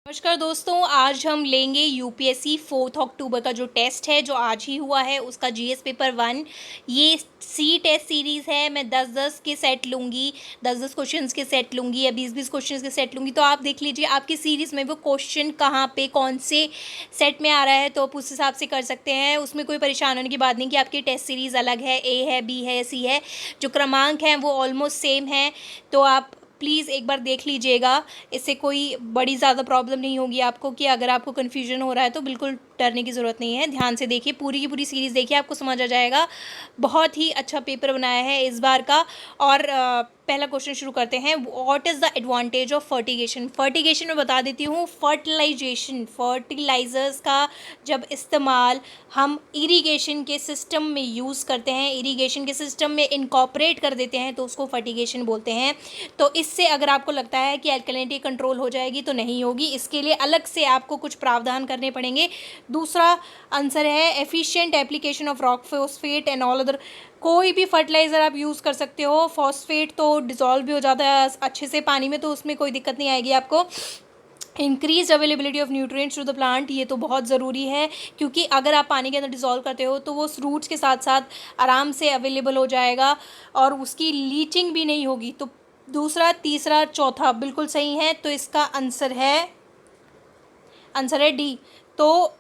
नमस्कार दोस्तों, आज हम लेंगे यूपीएससी 4 अक्टूबर का जो टेस्ट है जो आज ही हुआ है उसका जीएस पेपर 1। ये सी टेस्ट सीरीज़ है। मैं 10-10 के सेट लूँगी, 10-10 क्वेश्चंस के सेट लूँगी या 20-20 क्वेश्चंस के सेट लूँगी। तो आप देख लीजिए आपकी सीरीज़ में वो क्वेश्चन कहाँ पे कौन से सेट में आ रहा है, तो आप उस हिसाब से कर सकते हैं। उसमें कोई परेशान होने की बात नहीं कि आपकी टेस्ट सीरीज़ अलग है, ए है, बी है, सी है। जो क्रमांक हैं वो ऑलमोस्ट सेम है। तो आप प्लीज़ एक बार देख लीजिएगा। इससे कोई बड़ी ज़्यादा प्रॉब्लम नहीं होगी आपको कि अगर आपको कन्फ्यूजन हो रहा है तो बिल्कुल डरने की ज़रूरत नहीं है। ध्यान से देखिए, पूरी की पूरी सीरीज़ देखिए, आपको समझ आ जाएगा। बहुत ही अच्छा पेपर बनाया है इस बार का। और पहला क्वेश्चन शुरू करते हैं। What is the advantage of fertigation. Fertigation में बता देती हूँ, फर्टिलाइजेशन, फर्टिलाइज़र्स का जब इस्तेमाल हम इरीगेशन के सिस्टम में यूज़ करते हैं, इरीगेशन के सिस्टम में इनकॉर्पोरेट कर देते हैं, तो उसको फर्टिगेशन बोलते हैं। तो इससे अगर आपको लगता है कि अल्कलिनिटी कंट्रोल हो जाएगी, तो नहीं होगी। इसके लिए अलग से आपको कुछ प्रावधान करने पड़ेंगे। दूसरा आंसर है efficient application of rock phosphate and all other. कोई भी फर्टिलाइज़र आप यूज़ कर सकते हो। फॉस्फेट तो डिज़ोल्व भी हो जाता है अच्छे से पानी में, तो उसमें कोई दिक्कत नहीं आएगी आपको। Increase availability of nutrients to the plant, ये तो बहुत ज़रूरी है, क्योंकि अगर आप पानी के अंदर डिज़ोल्व करते हो तो वो रूट्स के साथ साथ आराम से अवेलेबल हो जाएगा और उसकी लीचिंग भी नहीं होगी। तो दूसरा, तीसरा, चौथा बिल्कुल सही है। तो इसका आंसर है डी। तो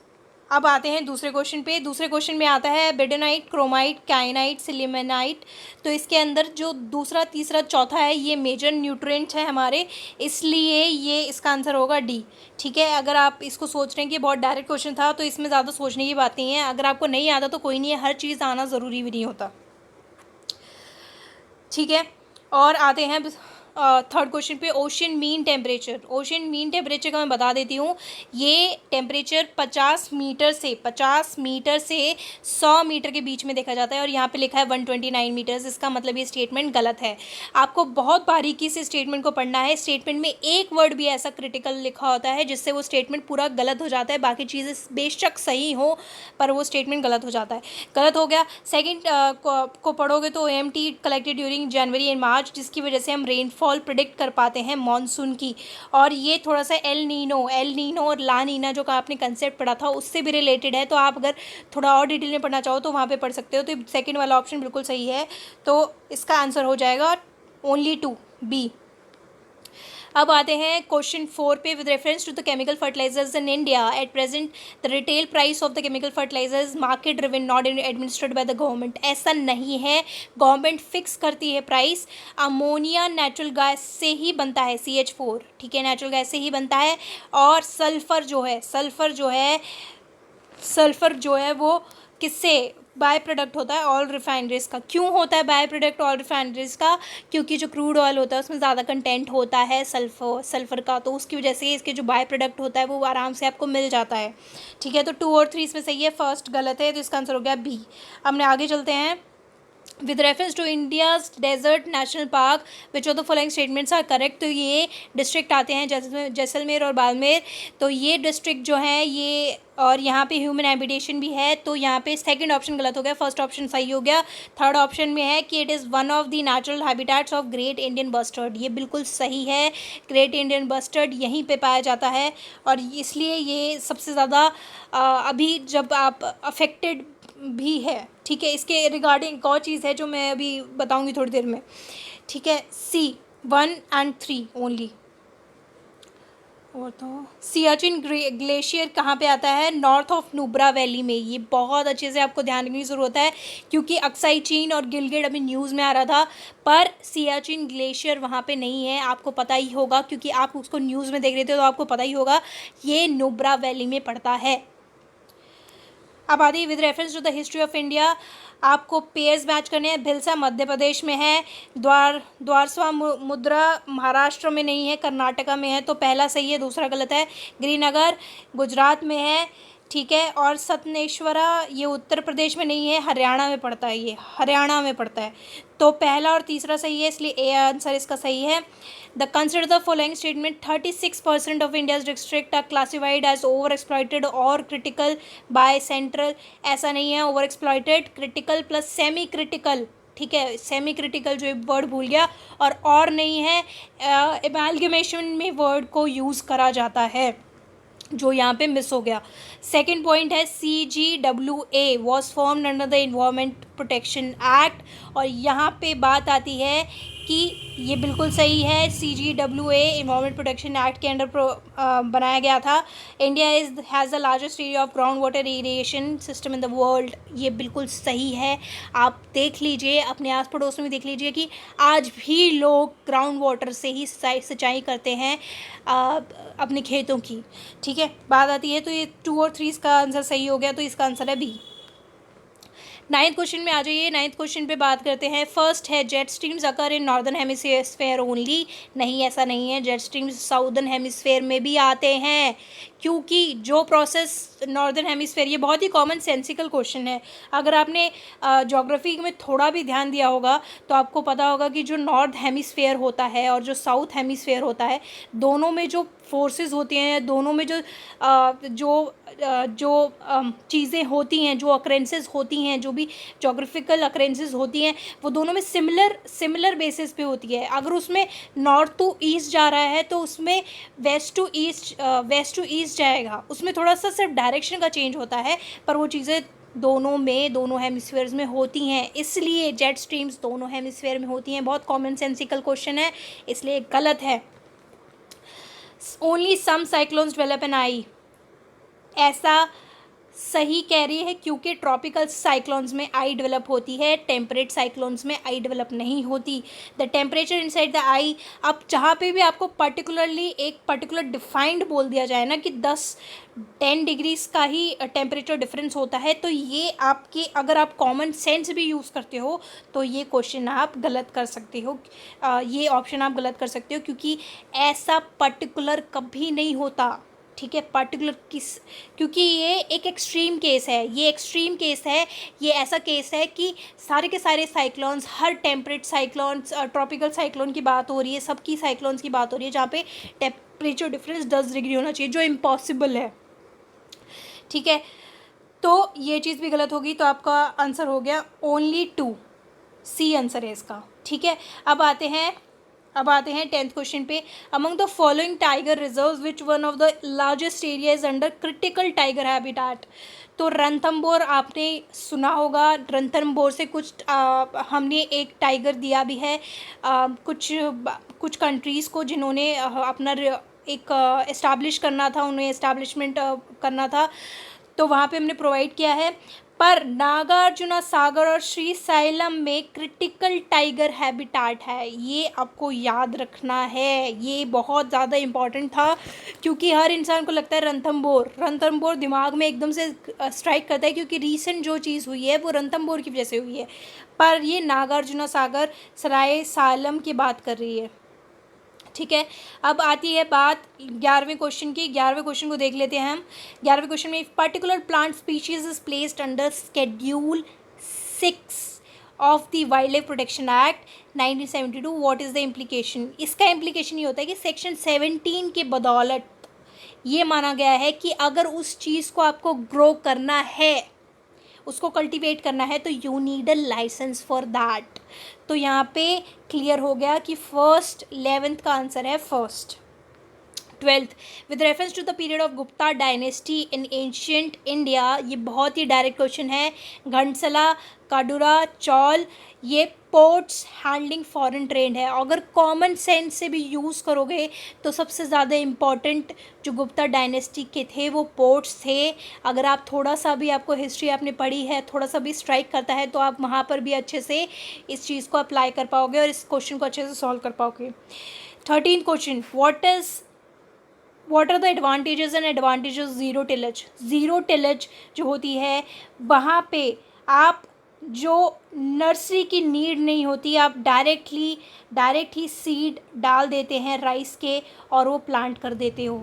अब आते हैं दूसरे क्वेश्चन पे। दूसरे क्वेश्चन में आता है बेडोनाइट, क्रोमाइट, काइनाइट, सिलिमेनाइट। तो इसके अंदर जो दूसरा, तीसरा, चौथा है ये मेजर न्यूट्रिएंट्स हैं हमारे, इसलिए ये इसका आंसर होगा डी। ठीक है, अगर आप इसको सोच रहे हैं कि बहुत डायरेक्ट क्वेश्चन था तो इसमें ज़्यादा सोचने की बात नहीं है। अगर आपको नहीं आता तो कोई नहीं है, हर चीज़ आना ज़रूरी भी नहीं होता। ठीक है, और आते हैं थर्ड क्वेश्चन पे। Ocean mean temperature. Ocean mean temperature का मैं बता देती हूँ। ये टेम्परेचर 50 मीटर से 100 मीटर के बीच में देखा जाता है, और यहाँ पे लिखा है 129 मीटर्स। इसका मतलब ये स्टेटमेंट गलत है। आपको बहुत बारीकी से स्टेटमेंट को पढ़ना है। स्टेटमेंट में एक वर्ड भी ऐसा क्रिटिकल लिखा होता है जिससे वो स्टेटमेंट पूरा गलत हो जाता है। बाकी चीज़ें बेशक सही हो पर वो स्टेटमेंट गलत हो जाता है। गलत हो गया। सेकेंड को पढ़ोगे तो OMT collected during January and March, जिसकी वजह से हम रेनफॉल प्रिडिक्ट कर पाते हैं मॉनसून की। और ये थोड़ा सा एल नीनो और ला नीना जो का आपने कंसेप्ट पढ़ा था उससे भी रिलेटेड है। तो आप अगर थोड़ा और डिटेल में पढ़ना चाहो तो वहाँ पे पढ़ सकते हो। तो सेकंड वाला ऑप्शन बिल्कुल सही है। तो इसका आंसर हो जाएगा ओनली 2, बी। अब आते हैं क्वेश्चन 4 पे। With reference to the chemical fertilisers in India at present the retail price of the chemical fertilisers market driven not administered by the government. ऐसा नहीं है, गवर्नमेंट फिक्स करती है प्राइस। अमोनिया नेचुरल गैस से ही बनता है, CH4, ठीक है, नेचुरल गैस से ही बनता है। और सल्फ़र जो है वो किससे बाय प्रोडक्ट होता है, ऑयल रिफाइनरीज का। क्यों होता है बाय प्रोडक्ट ऑयल रिफाइनरीज का? क्योंकि जो क्रूड ऑयल होता है उसमें ज़्यादा कंटेंट होता है सल्फ़र का, तो उसकी वजह से इसके जो बाय प्रोडक्ट होता है वो आराम से आपको मिल जाता है। ठीक है, तो 2 और 3 इसमें सही है, फर्स्ट गलत है, तो इसका आंसर हो गया बी। हमने आगे चलते हैं। With reference to India's desert national park which of the following statements are correct. तो ये डिस्ट्रिक्ट आते हैं जैसलमेर और बाड़मेर। तो ये डिस्ट्रिक्ट जो है ये, और यहाँ पे ह्यूमन हैबिटेशन भी है, तो यहाँ पे सेकंड ऑप्शन गलत हो गया, फर्स्ट ऑप्शन सही हो गया। थर्ड ऑप्शन में है कि it is one of the natural habitats of great Indian bustard. ये बिल्कुल सही है, ग्रेट इंडियन बस्टर्ड यहीं पे पाया जाता है, और इसलिए ये सबसे ज़्यादा अभी जब आप अफेक्टेड भी है। ठीक है, इसके रिगार्डिंग एक और चीज़ है जो मैं अभी बताऊंगी थोड़ी देर में। ठीक है, C 1 and 3 ओनली। और तो सियाचिन ग्लेशियर कहाँ पे आता है? नॉर्थ ऑफ नुब्रा वैली में। ये बहुत अच्छे से आपको ध्यान रखने की ज़रूरत है, क्योंकि अक्साई चीन और गिलगित अभी न्यूज़ में आ रहा था, पर सियाचिन ग्लेशियर वहाँ पे नहीं है। आपको पता ही होगा क्योंकि आप उसको न्यूज़ में देख रहे थे, तो आपको पता ही होगा ये नुब्रा वैली में पड़ता है। अब आती है with reference to the history of India. आपको पेयर्स मैच करने हैं। भिलसा मध्य प्रदेश में है, द्वारस्वा मुद्रा महाराष्ट्र में नहीं है, कर्नाटका में है, तो पहला सही है, दूसरा गलत है। गिरिनगर गुजरात में है, ठीक है, और सतनेश्वरा ये उत्तर प्रदेश में नहीं है, हरियाणा में पड़ता है, ये हरियाणा में पड़ता है। तो पहला और तीसरा सही है, इसलिए ए आंसर इसका सही है। The consider the following statement. 36% of India's district are classified as over exploited और क्रिटिकल बाय सेंट्रल। ऐसा नहीं है, over exploited, critical plus semi critical. ठीक है, सेमी क्रिटिकल जो वर्ड भूल गया, और नहीं है, एमालगमेशन में वर्ड को यूज़ करा जाता है। जो यहाँ पे मिस हो गया। सेकंड पॉइंट है CGWA was formed under the environment protection act, और यहाँ पे बात आती है कि ये बिल्कुल सही है, CGWA इन्वायरमेंट प्रोटेक्शन एक्ट के अंडर बनाया गया था। India has the largest area of ground water irrigation system in the world, ये बिल्कुल सही है। आप देख लीजिए, अपने आस पड़ोस में देख लीजिए कि आज भी लोग ग्राउंड वाटर से ही सिंचाई करते हैं अपने खेतों की। ठीक है, बात आती है तो ये 2 और 3 इसका आंसर सही हो गया, तो इसका आंसर है बी। 9th क्वेश्चन में आ जाइए। 9th क्वेश्चन पे बात करते हैं। फर्स्ट है jet streams occur in northern hemisphere only. नहीं, ऐसा नहीं है, जेट स्ट्रीम्स साउदर्न हेमिस्फेयर में भी आते हैं, क्योंकि जो प्रोसेस नॉर्दर्न हेमिस्फेयर, ये बहुत ही कॉमन सेंसिकल क्वेश्चन है। अगर आपने ज्योग्राफी में थोड़ा भी ध्यान दिया होगा तो आपको पता होगा कि जो नॉर्थ हेमिस्फेयर होता है और जो साउथ हेमिस्फेयर होता है, दोनों में जो फोर्सेस होती हैं, दोनों में जो चीज़ें होती हैं, जो अक्रेंसेस होती हैं, जो भी जोग्राफिकल अक्रेंसेस होती हैं, वो दोनों में सिमिलर बेसिस पे होती है। अगर उसमें नॉर्थ टू ईस्ट जा रहा है तो उसमें वेस्ट टू ईस्ट जाएगा, उसमें थोड़ा सा सिर्फ डायरेक्शन का चेंज होता है, पर वो चीज़ें दोनों हेमिस्फेयर्स में होती हैं, इसलिए जेट स्ट्रीम्स दोनों हेमिस्फेयर में होती हैं। बहुत कॉमन सेंसिकल क्वेश्चन है, इसलिए गलत है। Only some cyclones develop N I, ऐसा सही कह रही है, क्योंकि ट्रॉपिकल साइक्लोन्स में आई डेवलप होती है, टेम्परेट साइक्लोन्स में आई डेवलप नहीं होती। द टेम्परेचर इनसाइड द आई, अब जहाँ पे भी आपको पर्टिकुलरली एक पर्टिकुलर डिफाइंड बोल दिया जाए ना कि 10 डिग्रीज का ही टेम्परेचर डिफरेंस होता है, तो ये आपके, अगर आप कॉमन सेंस भी यूज़ करते हो तो ये क्वेश्चन आप गलत कर सकते हो, ये ऑप्शन आप गलत कर सकते हो, क्योंकि ऐसा पर्टिकुलर कभी नहीं होता। ठीक है, पर्टिकुलर क्योंकि ये एक एक्सट्रीम केस है, ये ऐसा केस है कि सारे के सारे साइक्लोन्स, हर टेम्परेट साइक्लोन्स, ट्रॉपिकल साइक्लोन की बात हो रही है, सबकी साइक्लोन्स की बात हो रही है जहाँ पे टेम्परेचर डिफरेंस 10 डिग्री होना चाहिए, जो इम्पॉसिबल है। ठीक है, तो ये चीज़ भी गलत होगी, तो आपका आंसर हो गया ओनली 2, सी आंसर है इसका। ठीक है, अब आते हैं 10th क्वेश्चन पे। Among the following tiger reserves which one of the largest area is under critical tiger habitat. तो रणथंभौर आपने सुना होगा, रणथंभौर से हमने एक टाइगर दिया भी है कुछ कंट्रीज़ को, जिन्होंने अपना एक इस्टेब्लिश करना था, उन्हें इस्टेब्लिशमेंट करना था, तो वहाँ पे हमने प्रोवाइड किया है। पर नागार्जुना सागर और श्री साइलम में क्रिटिकल टाइगर हैबिटेट है, ये आपको याद रखना है, ये बहुत ज़्यादा इम्पॉर्टेंट था, क्योंकि हर इंसान को लगता है रणथंभौर दिमाग में एकदम से स्ट्राइक करता है, क्योंकि रीसेंट जो चीज़ हुई है वो रणथंभौर की वजह से हुई है, पर ये नागार्जुना सागर सराय सालम की बात कर रही है। ठीक है, अब आती है बात 11वें क्वेश्चन की। 11वें क्वेश्चन को देख लेते हैं हम। 11वें क्वेश्चन में, if particular plant species is placed under schedule 6 of the wild life protection act 1972, what is the implication. इसका इम्प्लीकेशन ये होता है कि सेक्शन 17 के बदौलत ये माना गया है कि अगर उस चीज़ को आपको ग्रो करना है, उसको कल्टीवेट करना है, तो you need a licence for that. तो यहाँ पे क्लियर हो गया कि 11th का आंसर है first. 12th, with reference to the period of Gupta dynasty in ancient India, ये बहुत ही डायरेक्ट क्वेश्चन है। घंटसला, काडूरा, चौल, ये पोर्ट्स हैंडलिंग फॉरेन ट्रेड है। अगर कॉमन सेंस से भी यूज़ करोगे तो सबसे ज़्यादा इम्पॉर्टेंट जो गुप्ता डायनेस्टी के थे वो पोर्ट्स थे। अगर आप थोड़ा सा भी, आपको हिस्ट्री आपने पढ़ी है, थोड़ा सा भी स्ट्राइक करता है, तो आप वहाँ पर भी अच्छे से इस चीज़ को अप्लाई कर पाओगे और इस क्वेश्चन को अच्छे से सॉल्व कर पाओगे। 13th question, what are the advantages and advantages zero tillage. Zero tillage जो होती है, वहाँ पे आप जो नर्सरी की नीड नहीं होती, आप डायरेक्ट ही सीड डाल देते हैं राइस के और वो प्लांट कर देते हो।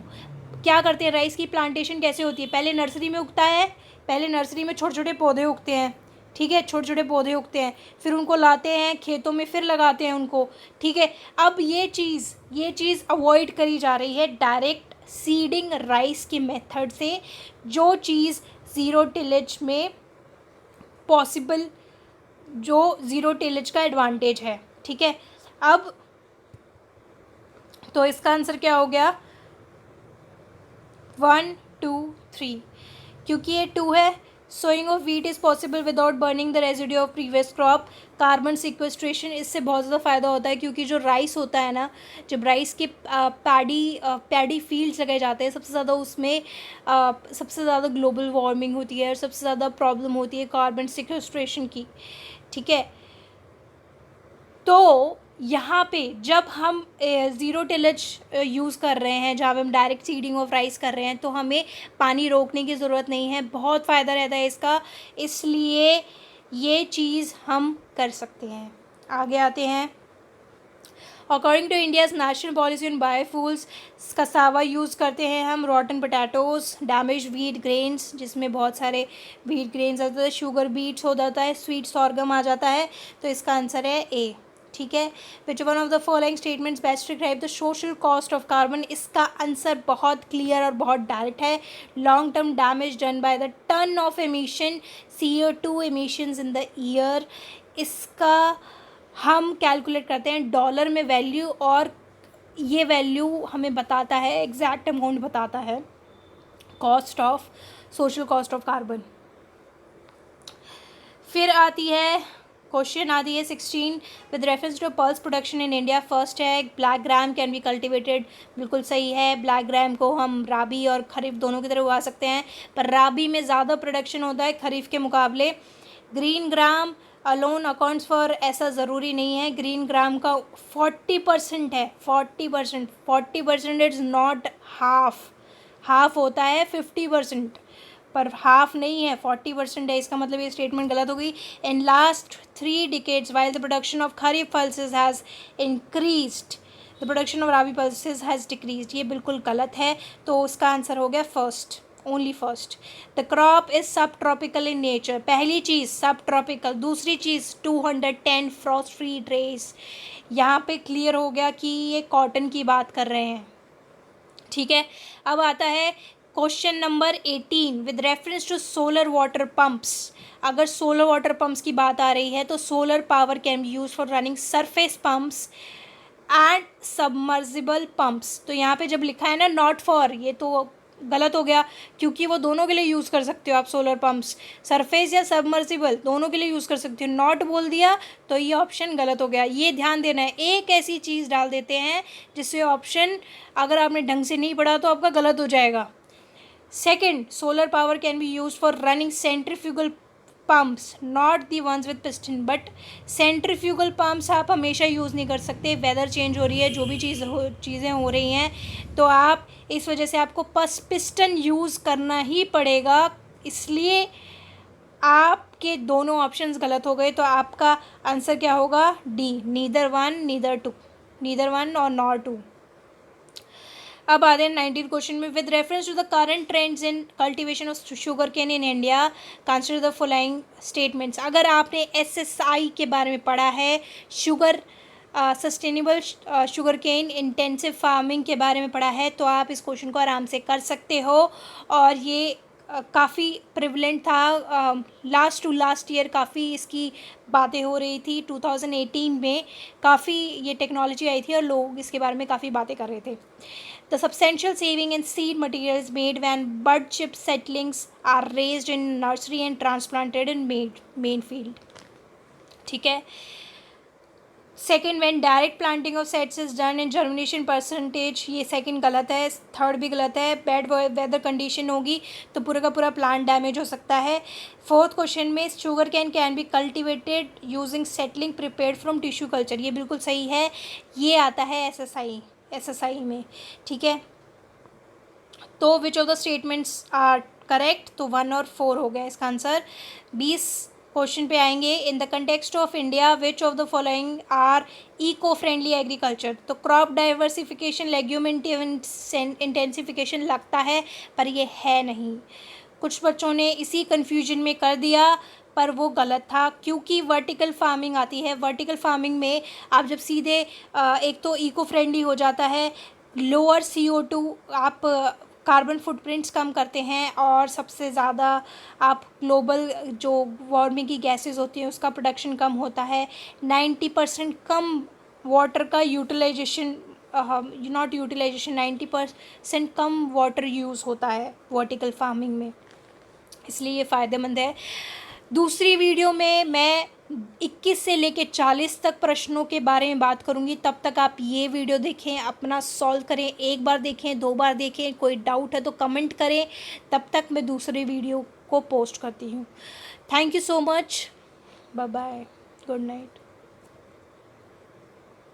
क्या करते हैं, राइस की प्लांटेशन कैसे होती है, पहले नर्सरी में उगता है, पहले नर्सरी में छोटे छोटे पौधे उगते हैं। ठीक है, छोटे छोटे पौधे उगते हैं, फिर उनको लाते हैं खेतों में, फिर लगाते हैं उनको। ठीक है, अब ये चीज़ अवॉइड करी जा रही है डायरेक्ट सीडिंग राइस के मेथड से, जो चीज़ ज़ीरो टिलेज में पॉसिबल, जो ज़ीरो टिलेज का एडवांटेज है। ठीक है, अब तो इसका आंसर क्या हो गया, 1 2 3, क्योंकि ये 2 है। Sowing of wheat is possible without burning the residue of previous crop. Carbon sequestration, इससे बहुत ज़्यादा फ़ायदा होता है, क्योंकि जो राइस होता है ना, जब राइस के पैडी फील्ड्स लगाए जाते हैं, सबसे ज़्यादा उसमें सबसे ज़्यादा ग्लोबल वार्मिंग होती है और सबसे ज़्यादा प्रॉब्लम होती है कार्बन सिक्वेस्ट्रेशन की। ठीक है, तो यहाँ पे जब हम ज़ीरो टिलेज यूज़ कर रहे हैं, जहाँ पे हम डायरेक्ट सीडिंग ऑफ राइस कर रहे हैं, तो हमें पानी रोकने की ज़रूरत नहीं है, बहुत फ़ायदा रहता है इसका, इसलिए ये चीज़ हम कर सकते हैं। आगे आते हैं। According to India's national policy on biofuels, cassava use करते हैं हम, rotten potatoes, damage wheat grains, जिसमें बहुत सारे व्हीट ग्रेन्स आते हैं, शुगर बीट्स हो जाता है, स्वीट सॉर्गम आ जाता है, तो इसका आंसर है ए। ठीक है, which one of the following statements best describe the social cost of carbon. इसका आंसर बहुत क्लियर और बहुत डायरेक्ट है। Long term damage done by the ton of emission CO2 emissions in the year. इसका हम calculate करते हैं dollar में वैल्यू, और ये वैल्यू हमें बताता है, एग्जैक्ट अमाउंट बताता है cost of, social cost of carbon. फिर आती है क्वेश्चन आती है 16, with reference to pulse production in India. First है black gram can be cultivated, बिल्कुल सही है। ब्लैक ग्राम को हम राबी और खरीफ दोनों की तरह उगा सकते हैं, पर राबी में ज़्यादा प्रोडक्शन होता है खरीफ के मुकाबले। Green gram alone accounts for, ऐसा ज़रूरी नहीं है। ग्रीन ग्राम का 40% है, 40% इज़ नॉट हाफ होता है 50%, पर हाफ नहीं है, 40% है, इसका मतलब ये स्टेटमेंट गलत हो गई। In last 3 decades while the production of kharif pulses has increased, the production of rabi pulses has decreased, ये बिल्कुल गलत है, तो उसका आंसर हो गया first, only first. The crop is sub tropical in nature, पहली चीज़ सब ट्रॉपिकल, दूसरी चीज़ 210 फ्रॉस्ट फ्री डेज। यहाँ पे क्लियर हो गया कि ये कॉटन की बात कर रहे हैं। ठीक है, अब आता है question number 18, with reference to solar water pumps. अगर सोलर वाटर पंप्स की बात आ रही है तो solar power can be used for running surface pumps and submersible pumps. तो यहाँ पे जब लिखा है ना नॉट फॉर, ये तो गलत हो गया, क्योंकि वो दोनों के लिए यूज़ कर सकते हो आप सोलर पंप्स, सरफेस या सबमर्सिबल दोनों के लिए यूज़ कर सकते हो। नॉट बोल दिया तो ये ऑप्शन गलत हो गया, ये ध्यान देना है। एक ऐसी चीज़ डाल देते हैं जिससे ऑप्शन अगर आपने ढंग से नहीं पढ़ा तो आपका गलत हो जाएगा। Second, solar power can be used for running centrifugal pumps, not the ones with piston, but centrifugal pumps आप हमेशा यूज़ नहीं कर सकते। वेदर चेंज हो रही है, जो भी चीज़ें हो रही हैं, तो आप इस वजह से आपको पिस्टन यूज़ करना ही पड़ेगा, इसलिए आपके दोनों ऑप्शंस गलत हो गए। तो आपका आंसर क्या होगा? डी, नीदर वन और नॉट टू। अब आते हैं 19 क्वेश्चन में, with reference to the current trends in cultivation of sugar cane in India consider the following statements. अगर आपने SSI के बारे में पढ़ा है, sugar sustainable sugar cane intensive farming के बारे में पढ़ा है, तो आप इस क्वेश्चन को आराम से कर सकते हो। और ये काफ़ी प्रिवलेंट था, लास्ट ईयर काफ़ी इसकी बातें हो रही थी। 2018 में काफ़ी ये टेक्नोलॉजी आई थी और लोग इसके बारे में काफ़ी बातें कर रहे थे। The substantial saving in seed material is made when bud chip seedlings are raised in nursery and transplanted in main field. ठीक है। Second, when direct planting of seeds is done in germination percentage, ये second गलत है, third भी गलत है। Bad weather condition होगी तो पूरा का पूरा प्लांट डैमेज हो सकता है। फोर्थ क्वेश्चन में, sugar cane be cultivated using settling prepared from tissue culture, ये बिल्कुल सही है, ये आता है SSI में। ठीक है, तो which of the statements are correct, तो 1 और 4 हो गया इसका आंसर। 20 क्वेश्चन पे आएंगे, in the context of India which of the following are eco friendly agriculture. तो क्रॉप डाइवर्सिफिकेशन, लेग्यूम इंटेंसिफिकेशन लगता है, पर ये है नहीं। कुछ बच्चों ने इसी कन्फ्यूजन में कर दिया, पर वो गलत था, क्योंकि वर्टिकल फार्मिंग आती है। वर्टिकल फार्मिंग में आप जब सीधे एक तो इको फ्रेंडली हो जाता है, लोअर CO2 आप कार्बन फुटप्रिंट्स कम करते हैं, और सबसे ज़्यादा आप ग्लोबल जो वार्मिंग की गैसेस होती हैं उसका प्रोडक्शन कम होता है। 90% कम वाटर का यूटिलाइजेशन नॉट यूटिलाइजेशन, 90% कम वाटर यूज़ होता है वर्टिकल फार्मिंग में, इसलिए ये फ़ायदेमंद है। दूसरी वीडियो में मैं 21 से लेके 40 तक प्रश्नों के बारे में बात करूँगी। तब तक आप ये वीडियो देखें, अपना सॉल्व करें, एक बार देखें, 2 बार देखें, कोई डाउट है तो कमेंट करें। तब तक मैं दूसरी वीडियो को पोस्ट करती हूँ। Thank you so much, bye bye, good night.